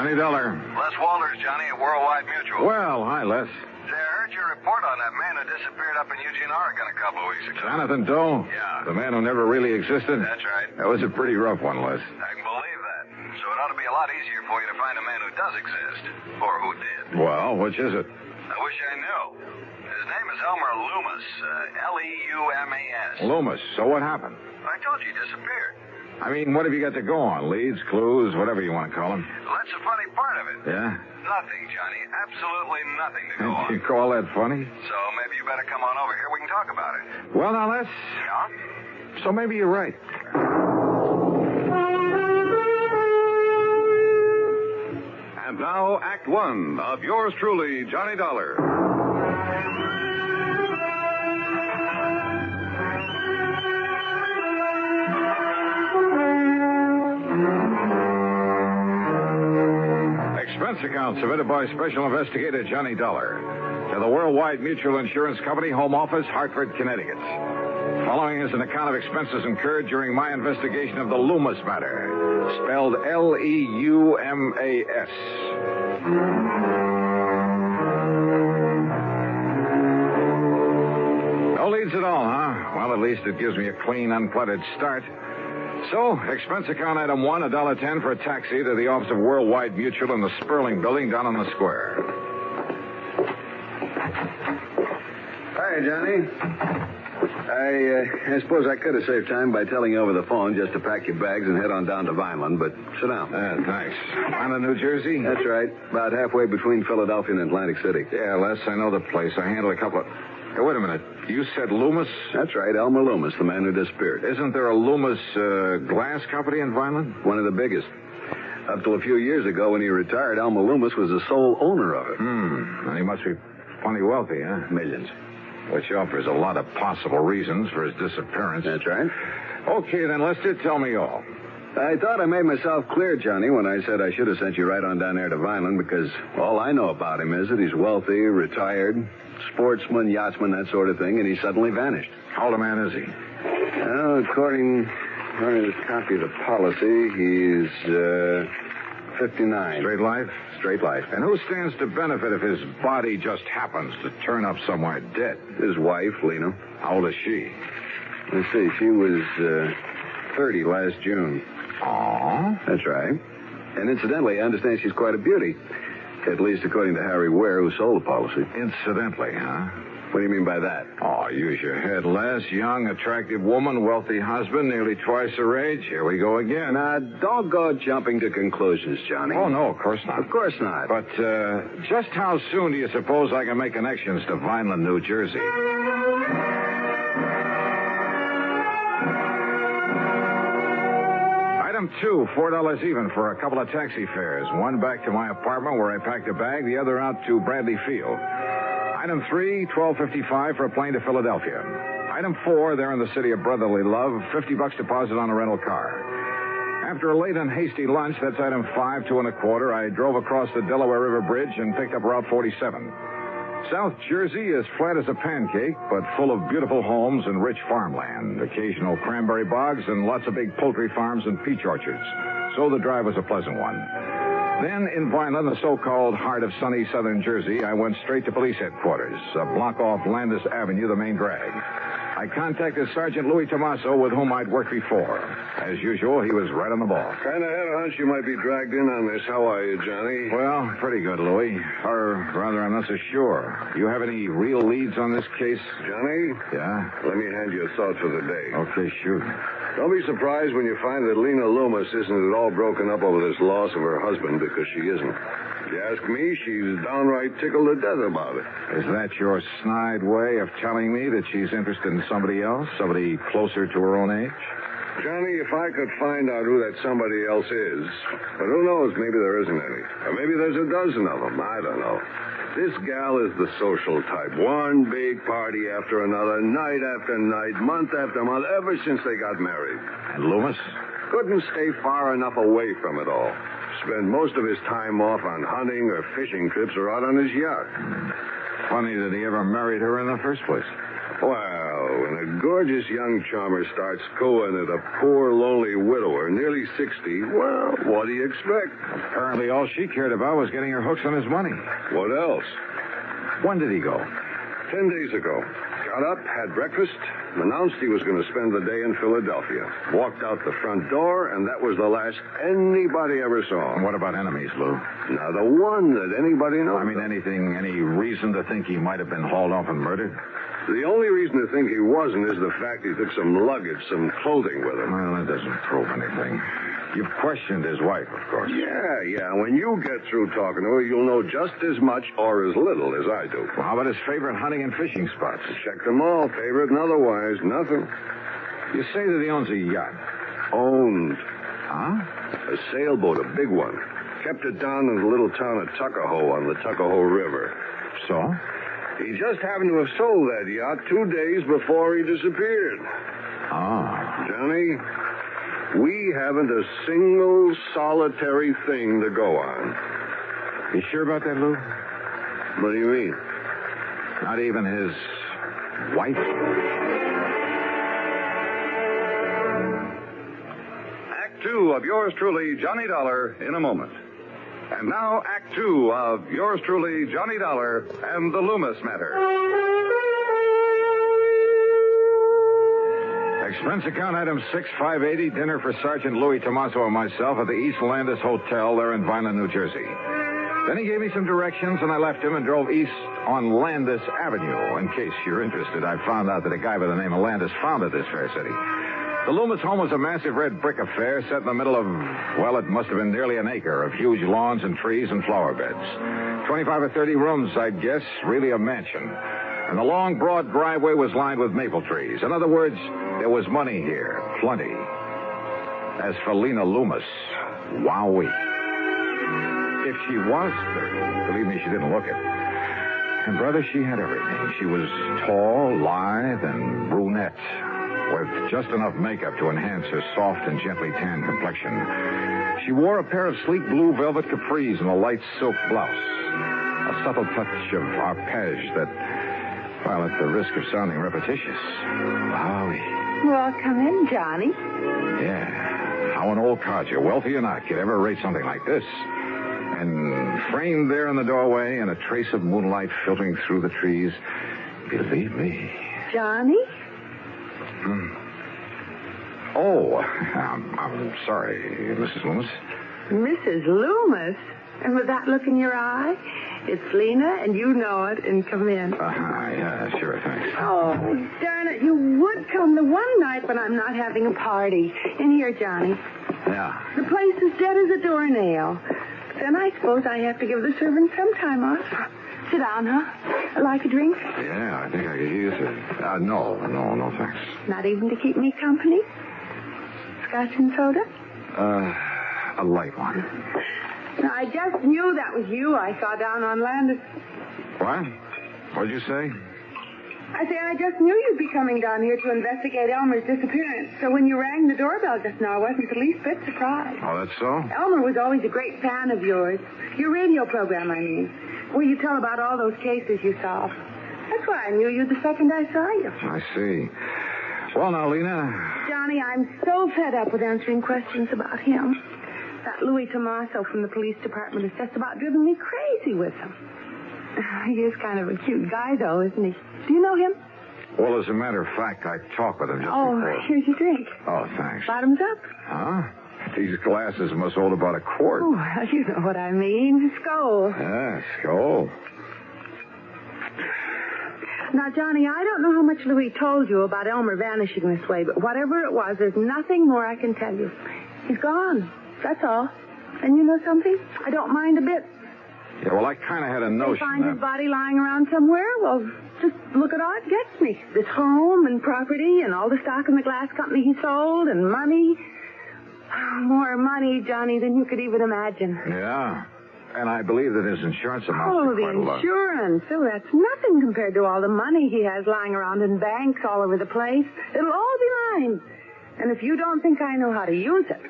Johnny Dollar. Les Walters, Johnny, at Worldwide Mutual. Well, hi, Les. Say, I heard your report on that man who disappeared up in Eugene, Oregon a couple of weeks ago. Jonathan Doe? Yeah. The man who never really existed? That's right. That was a pretty rough one, Les. I can believe that. So it ought to be a lot easier for you to find a man who does exist. Or who did. Well, which is it? I wish I knew. His name is Elmer Lumas. Leumas. Loomis. So what happened? I told you he disappeared. I mean, what have you got to go on? Leads, clues, whatever you want to call them. Well, that's the funny part of it. Yeah? Nothing, Johnny. Absolutely nothing to go on. You call that funny? So maybe you better come on over here. We can talk about it. Well, now, Les. Yeah? So maybe you're right. And now, Act One of yours truly, Johnny Dollar. Expense account submitted by Special Investigator Johnny Dollar to the Worldwide Mutual Insurance Company, Home Office, Hartford, Connecticut. Following is an account of expenses incurred during my investigation of the Lumas matter, spelled Leumas. No leads at all, huh? Well, at least it gives me a clean, uncluttered start. So, expense account item 1, $1.10 for a taxi to the office of Worldwide Mutual in the Sperling Building down on the square. Hi, Johnny. I suppose I could have saved time by telling you over the phone just to pack your bags and head on down to Vineland, but sit down. Thanks. Vineland, New Jersey? That's right. About halfway between Philadelphia and Atlantic City. Yeah, Les, I know the place. I handled a couple of... Hey, wait a minute. You said Lumas? That's right, Elmer Lumas, the man who disappeared. Isn't there a Lumas glass company in Vineland? One of the biggest. Up till a few years ago when he retired, Elmer Lumas was the sole owner of it. And he must be plenty wealthy, huh? Millions. Which offers a lot of possible reasons for his disappearance. That's right. Okay, then, Lester, tell me all. I thought I made myself clear, Johnny, when I said I should have sent you right on down there to Vineland, because all I know about him is that he's wealthy, retired, sportsman, yachtsman, that sort of thing, and he suddenly vanished. How old a man is he? Well, according to this copy of the policy, he's 59. Straight life? Straight life. And who stands to benefit if his body just happens to turn up somewhere dead? His wife, Lena. How old is she? Let's see, she was 30 last June. Aw. That's right. And incidentally, I understand she's quite a beauty. At least according to Harry Ware, who sold the policy. Incidentally, huh? What do you mean by that? Oh, use your head, Les. Young, attractive woman, wealthy husband, nearly twice her age. Here we go again. Now, don't go jumping to conclusions, Johnny. Oh, no, of course not. Of course not. But just how soon do you suppose I can make connections to Vineland, New Jersey? Item 2, $4 even for a couple of taxi fares. One back to my apartment where I packed a bag, the other out to Bradley Field. Item 3, $12.55 for a plane to Philadelphia. Item 4, there in the city of brotherly love, $50 deposit on a rental car. After a late and hasty lunch, that's item 5, $2.25, I drove across the Delaware River Bridge and picked up Route 47. South Jersey is flat as a pancake, but full of beautiful homes and rich farmland, occasional cranberry bogs, and lots of big poultry farms and peach orchards. So the drive was a pleasant one. Then, in Vineland, the so-called heart of sunny southern Jersey, I went straight to police headquarters, a block off Landis Avenue, the main drag. I contacted Sergeant Louis Tomaso, with whom I'd worked before. As usual, he was right on the ball. Kind of had a hunch you might be dragged in on this. How are you, Johnny? Well, pretty good, Louis. Or rather, I'm not so sure. You have any real leads on this case? Johnny? Yeah? Let me hand you a thought for the day. Okay, shoot. Don't be surprised when you find that Lena Lumas isn't at all broken up over this loss of her husband, because she isn't. If you ask me, she's downright tickled to death about it. Is that your snide way of telling me that she's interested in somebody else? Somebody closer to her own age? Johnny, if I could find out who that somebody else is, but who knows, maybe there isn't any. Or maybe there's a dozen of them. I don't know. This gal is the social type. One big party after another, night after night, month after month, ever since they got married. And Lumas? Couldn't stay far enough away from it all. Spend most of his time off on hunting or fishing trips or out on his yacht. Funny that he ever married her in the first place. Well, when a gorgeous young charmer starts cooing at a poor, lonely widower, nearly 60, well, what do you expect? Apparently all she cared about was getting her hooks on his money. What else? When did he go? 10 days ago. Got up, had breakfast, announced he was going to spend the day in Philadelphia. Walked out the front door, and that was the last anybody ever saw. What about enemies, Lou? Not a one that anybody knows. I mean, any reason to think he might have been hauled off and murdered? The only reason to think he wasn't is the fact he took some luggage, some clothing with him. Well, that doesn't prove anything. You've questioned his wife, of course. Yeah. When you get through talking to her, you'll know just as much or as little as I do. Well, how about his favorite hunting and fishing spots? Check them all, favorite and otherwise. Nothing. You say that he owns a yacht. Owned. Huh? A sailboat, a big one. Kept it down in the little town of Tuckahoe on the Tuckahoe River. So? He just happened to have sold that yacht 2 days before he disappeared. Ah. Johnny, we haven't a single solitary thing to go on. You sure about that, Lou? What do you mean? Not even his wife? Act 2 of yours truly, Johnny Dollar, in a moment. And now, Act 2 of yours truly, Johnny Dollar, and the Lumas matter. Expense account item 6580, dinner for Sergeant Louis Tomaso and myself at the East Landis Hotel there in Vineland, New Jersey. Then he gave me some directions, and I left him and drove east on Landis Avenue. In case you're interested, I found out that a guy by the name of Landis founded this fair city. The Lumas home was a massive red brick affair set in the middle of, well, it must have been nearly an acre of huge lawns and trees and flower beds. 25 or 30 rooms, I'd guess, really a mansion. And the long, broad driveway was lined with maple trees. In other words, there was money here, plenty. As for Lena Lumas, wowee. If she was 30, believe me, she didn't look it. And, brother, she had everything. She was tall, lithe, and brunette, with just enough makeup to enhance her soft and gently tanned complexion. She wore a pair of sleek blue velvet capris and a light silk blouse. A subtle touch of arpege that, well, at the risk of sounding repetitious. Wowie. Well, come in, Johnny. Yeah. How an old codger, wealthy or not, could ever rate something like this. And framed there in the doorway and a trace of moonlight filtering through the trees, believe me. Johnny? Oh, I'm sorry, Mrs. Loomis. Mrs. Loomis? And with that look in your eye? It's Lena, and you know it, and come in. Yeah, sure, thanks. Oh, darn it, you would come the one night when I'm not having a party. In here, Johnny. Yeah. The place is dead as a doornail. Then I suppose I have to give the servants some time off. Sit down, huh? Like a drink? Yeah, I think I could use it. No, thanks. Not even to keep me company? Scotch and soda? A light one. Now, I just knew that was you I saw down on Landis. What? What'd you say? I say I just knew you'd be coming down here to investigate Elmer's disappearance. So when you rang the doorbell just now, I wasn't the least bit surprised. Oh, that's so? Elmer was always a great fan of yours. Your radio program, I mean. Where you tell about all those cases you solved. That's why I knew you the second I saw you. I see. Well, now, Lena. Johnny, I'm so fed up with answering questions about him. That Louis Tomaso from the police department has just about driven me crazy with him. He is kind of a cute guy, though, isn't he? Do you know him? Well, as a matter of fact, I talked with him just before. Here's your drink. Oh, thanks. Bottoms up. Huh? These glasses must hold about a quart. Oh, well, you know what I mean. Skull. Yeah, skull. Now, Johnny, I don't know how much Louis told you about Elmer vanishing this way, but whatever it was, there's nothing more I can tell you. He's gone. That's all. And you know something? I don't mind a bit. Yeah, well, I kind of had a notion They find his body lying around somewhere? Well, just look at all it gets me. This home and property and all the stock in the glass company he sold and money. More money, Johnny, than you could even imagine. Yeah. And I believe that his insurance amounts to quite a the lot. insurance. Oh, that's nothing compared to all the money he has lying around in banks all over the place. It'll all be mine. And if you don't think I know how to use it...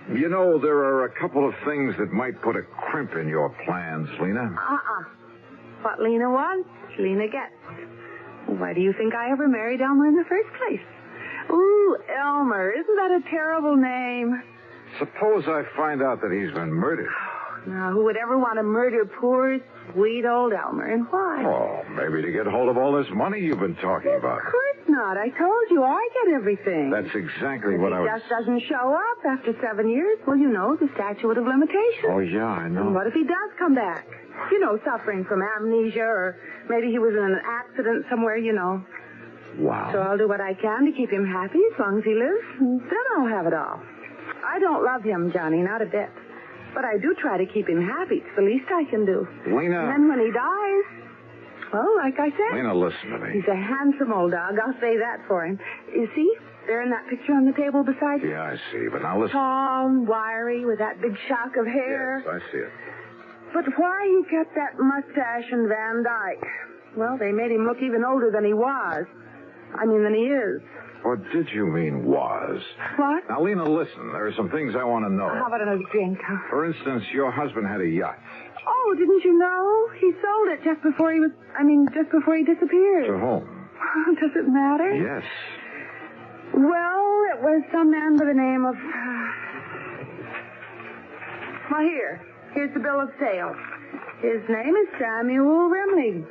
You know, there are a couple of things that might put a crimp in your plans, Lena. What Lena wants, Lena gets. Why do you think I ever married Elmer in the first place? Ooh, Elmer. Isn't that a terrible name? Suppose I find out that he's been murdered. Now, who would ever want to murder poor, sweet old Elmer, and why? Oh, maybe to get hold of all this money you've been talking about. Of course not. I told you I get everything. That's exactly what I was... If he just doesn't show up after 7 years, well, you know, the statute of limitations. Oh, yeah, I know. And what if he does come back? You know, suffering from amnesia, or maybe he was in an accident somewhere, you know. Wow. So I'll do what I can to keep him happy as long as he lives, and then I'll have it all. I don't love him, Johnny, not a bit. But I do try to keep him happy. It's the least I can do. Lena... And then when he dies, well, like I said... Lena, listen to me. He's a handsome old dog. I'll say that for him. You see? There in that picture on the table beside you. Yeah, I see. But now listen... Tall and wiry with that big shock of hair. Yes, I see it. But why he kept that mustache and Van Dyke? Well, they made him look even older than he was. I mean, than he is. What did you mean, was? What? Now, Lena, listen. There are some things I want to know. How about another drink? For instance, your husband had a yacht. Oh, didn't you know? He sold it just before he disappeared. To whom? Does it matter? Yes. Well, it was some man by the name of... Well, here's the bill of sale. His name is Samuel Remley.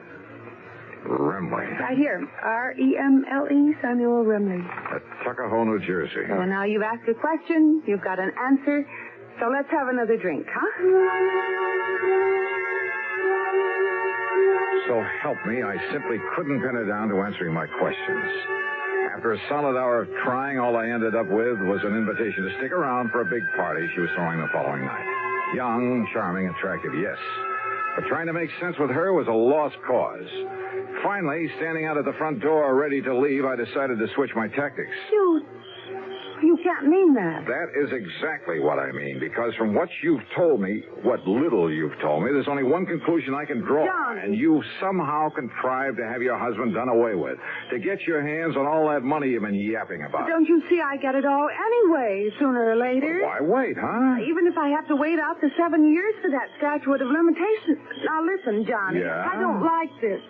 Remley. Right here. R-E-M-L-E, Samuel Remley. At Tuckahoe, New Jersey. So now you've asked a question, you've got an answer, so let's have another drink, huh? So help me, I simply couldn't pin her down to answering my questions. After a solid hour of trying, all I ended up with was an invitation to stick around for a big party she was throwing the following night. Young, charming, attractive, yes. But trying to make sense with her was a lost cause. Finally, standing out at the front door ready to leave, I decided to switch my tactics. You can't mean that. That is exactly what I mean, because from what you've told me, what little you've told me, there's only one conclusion I can draw. John. And you've somehow contrived to have your husband done away with, to get your hands on all that money you've been yapping about. Don't you see I get it all anyway, sooner or later? Why wait, huh? Even if I have to wait out the 7 years for that statute of limitations. Now listen, Johnny. Yeah? I don't like this.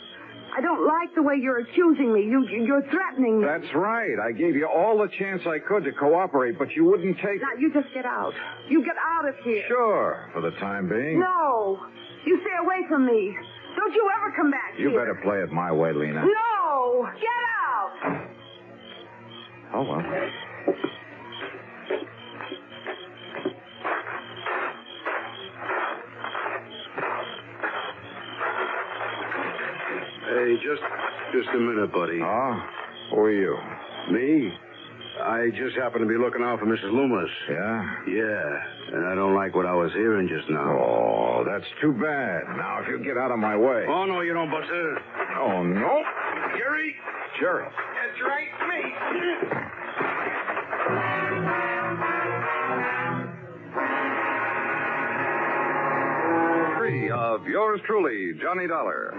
I don't like the way you're accusing me. You're threatening me. That's right. I gave you all the chance I could to cooperate, but you wouldn't take... Now, you just get out. You get out of here. Sure, for the time being. No. You stay away from me. Don't you ever come back You here. better play it my way, Lena. No. Get out. Oh, well. Hey, just a minute, buddy. Oh? Who are you? Me? I just happened to be looking out for Mrs. Lumas. Yeah? Yeah, and I don't like what I was hearing just now. Oh, that's too bad. Now, if you get out of my way. Oh, no, you don't, Buster. Oh, no. Gary? Gerald. That's right, me. Of yours truly, Johnny Dollar.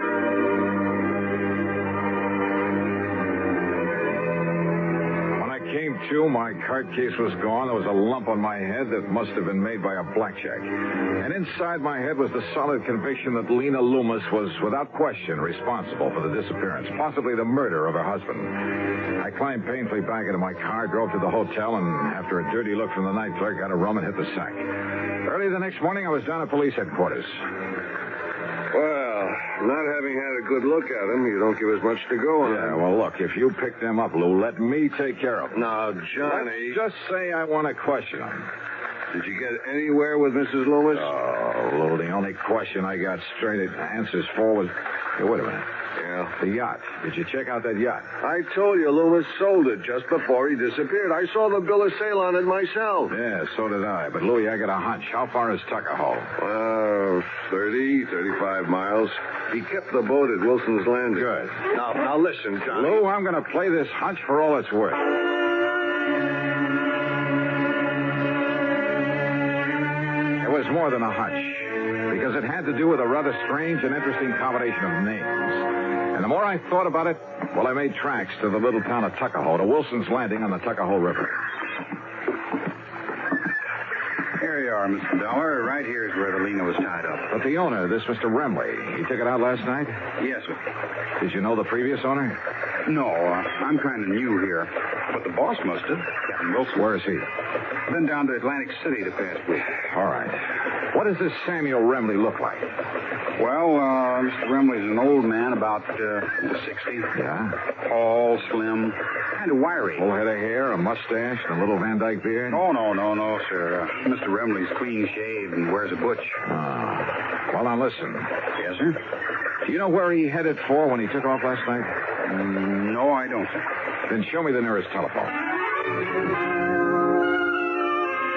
When I came to, my card case was gone. There was a lump on my head that must have been made by a blackjack. And inside my head was the solid conviction that Lena Lumas was, without question, responsible for the disappearance, possibly the murder of her husband. I climbed painfully back into my car, drove to the hotel, and after a dirty look from the night clerk, got a rum and hit the sack. Early the next morning, I was down at police headquarters. Well, not having had a good look at him, you don't give us much to go on. Yeah, well, look, if you pick them up, Lou, let me take care of them. Now, Johnny... Let's just say I want to question them. Did you get anywhere with Mrs. Loomis? Oh, Lou, the only question I got straight answers for was... Hey, wait a minute. Yeah? The yacht. Did you check out that yacht? I told you Loomis sold it just before he disappeared. I saw the bill of sale on it myself. Yeah, so did I. But, Louie, I got a hunch. How far is Tuckahoe? 35 miles. He kept the boat at Wilson's Landing. Good. Now listen, Johnny. Lou, I'm going to play this hunch for all it's worth. It was more than a hunch, because it had to do with a rather strange and interesting combination of names. And the more I thought about it, well, I made tracks to the little town of Tuckahoe, to Wilson's Landing on the Tuckahoe River. Here you are, Mr. Dollar. Right here is where the Lena was tied up. But the owner, this Mr. Remley, he took it out last night? Yes, sir. Did you know the previous owner? No, I'm kind of new here. But the boss must have. Captain Wilson. Where is he? Been down to Atlantic City the past week. All right. What does this Samuel Remley look like? Well, Mr. Remley's an old man, about 60. Yeah? Tall, slim, kind of wiry. Full head of hair, a mustache, and a little Van Dyke beard? Oh, no, sir. Mr. Remley's clean shaved and wears a butch. Well, now listen. Yes, sir? Do you know where he headed for when he took off last night? No, I don't, sir. Then show me the nearest telephone.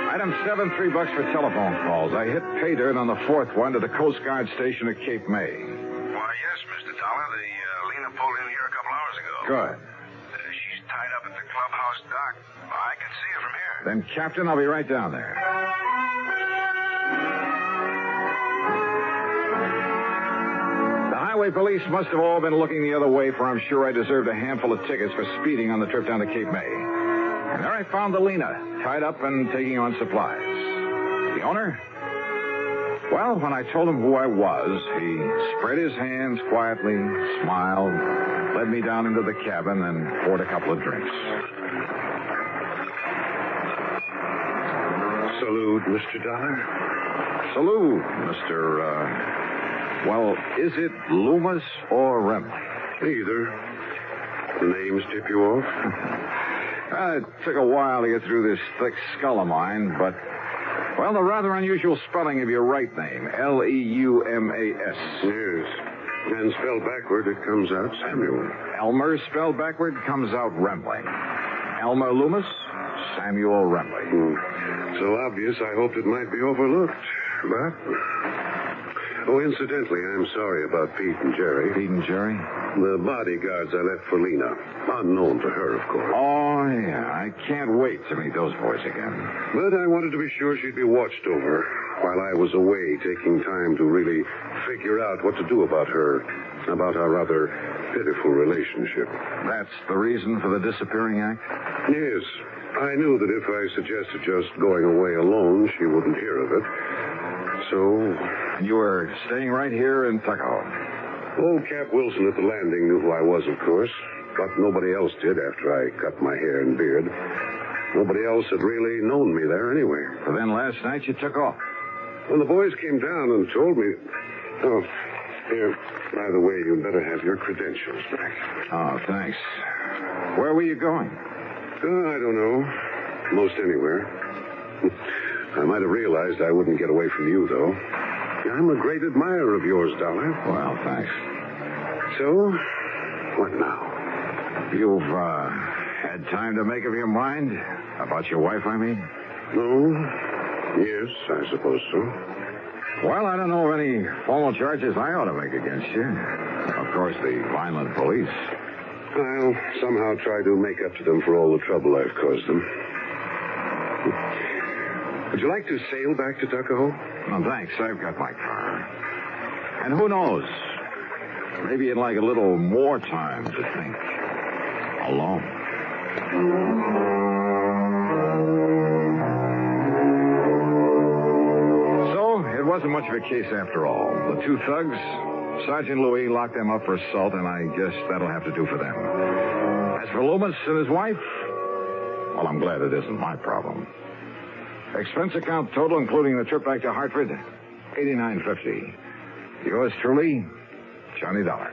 Item 7, $3 for telephone calls. I hit pay dirt on the fourth one to the Coast Guard station at Cape May. Why, yes, Mr. Dollar. The Lena pulled in here a couple hours ago. Good. She's tied up at the clubhouse dock. I can see her from here. Then, Captain, I'll be right down there. The highway police must have all been looking the other way, for I'm sure I deserved a handful of tickets for speeding on the trip down to Cape May. And there I found the Lena, tied up and taking on supplies. The owner? Well, when I told him who I was, he spread his hands quietly, smiled, led me down into the cabin, and poured a couple of drinks. Salute, Mr. Dollar. Salute, Mr. Well, is it Lumas or Remley? Either. The names tip you off? It took a while to get through this thick skull of mine, but, well, the rather unusual spelling of your right name, Leumas. Yes. And spelled backward, it comes out Samuel. Elmer spelled backward comes out Remley. Elmer Lumas, Samuel Remley. So obvious, I hoped it might be overlooked. But... Oh, incidentally, I'm sorry about Pete and Jerry. Pete and Jerry? The bodyguards I left for Lena. Unknown to her, of course. Oh, yeah. I can't wait to meet those boys again. But I wanted to be sure she'd be watched over while I was away, taking time to really figure out what to do about her, about our rather pitiful relationship. That's the reason for the disappearing act? Yes. I knew that if I suggested just going away alone, she wouldn't hear of it. So... And you were staying right here in Tuckahoe? Old Cap Wilson at the landing knew who I was, of course. But nobody else did after I cut my hair and beard. Nobody else had really known me there anyway. So then last night you took off? When the boys came down and told me... Oh, here, by the way, you'd better have your credentials back. Oh, thanks. Where were you going? I don't know. Most anywhere. I might have realized I wouldn't get away from you, though. I'm a great admirer of yours, Dollar. Well, thanks. So, what now? You've, had time to make up your mind? About your wife, I mean? No. Yes, I suppose so. Well, I don't know of any formal charges I ought to make against you. Of course, the Vineland police. I'll somehow try to make up to them for all the trouble I've caused them. Would you like to sail back to Tuckahoe? No, thanks. I've got my car. And who knows? Maybe you'd like a little more time to think. Alone. So, it wasn't much of a case after all. The two thugs, Sergeant Louis locked them up for assault, and I guess that'll have to do for them. As for Lumas and his wife, well, I'm glad it isn't my problem. Expense account total, including the trip back to Hartford, $89.50. Yours truly, Johnny Dollar.